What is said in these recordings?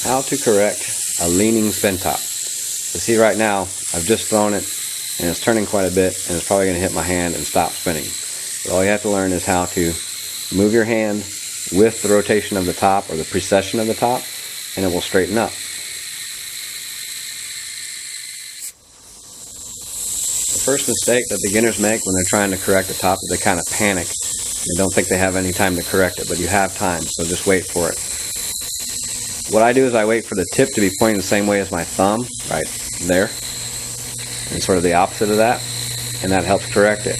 How to correct a leaning spin top. So see right now, I've just thrown it and it's turning quite a bit and it's probably going to hit my hand and stop spinning. But all you have to learn is how to move your hand with the rotation of the top or the precession of the top, and it will straighten up. The first mistake that beginners make when they're trying to correct the top is they kind of panic. They don't think they have any time to correct it, but you have time, so just wait for it. What I do is I wait for the tip to be pointing the same way as my thumb, right there, and sort of the opposite of that, and that helps correct it.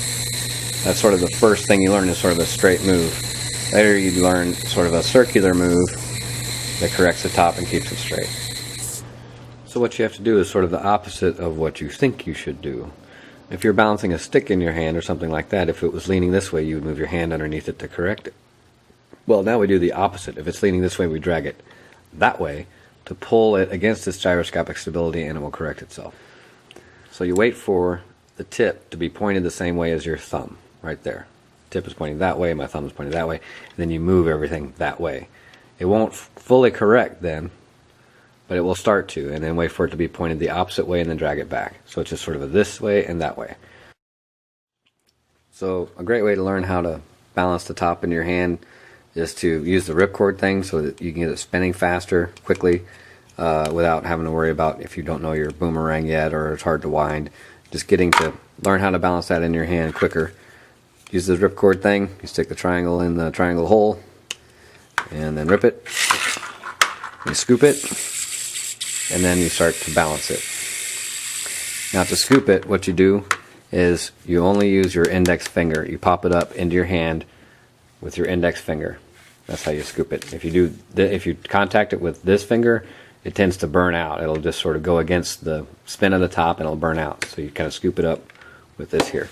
That's sort of the first thing you learn, is sort of a straight move. Later you learn sort of a circular move that corrects the top and keeps it straight. So what you have to do is sort of the opposite of what you think you should do. If you're balancing a stick in your hand or something like that, if it was leaning this way, you would move your hand underneath it to correct it. Well, now we do the opposite. If it's leaning this way, we drag it that way to pull it against its gyroscopic stability, and it will correct itself. So you wait for the tip to be pointed the same way as your thumb, right there. Tip is pointing that way, my thumb is pointing that way, and then you move everything that way. It won't fully correct then, but it will start to, and then wait for it to be pointed the opposite way and then drag it back. So it's just sort of a this way and that way. So a great way to learn how to balance the top in your hand is to use the ripcord thing so that you can get it spinning faster, quickly, without having to worry about if you don't know your boomerang yet or it's hard to wind. Just getting to learn how to balance that in your hand quicker. Use the ripcord thing. You stick the triangle in the triangle hole and then rip it. You scoop it and then you start to balance it. Now to scoop it, what you do is you only use your index finger. You pop it up into your hand with your index finger. That's how you scoop it. If you contact it with this finger, it tends to burn out. It'll just sort of go against the spin of the top and it'll burn out. So you kind of scoop it up with this here.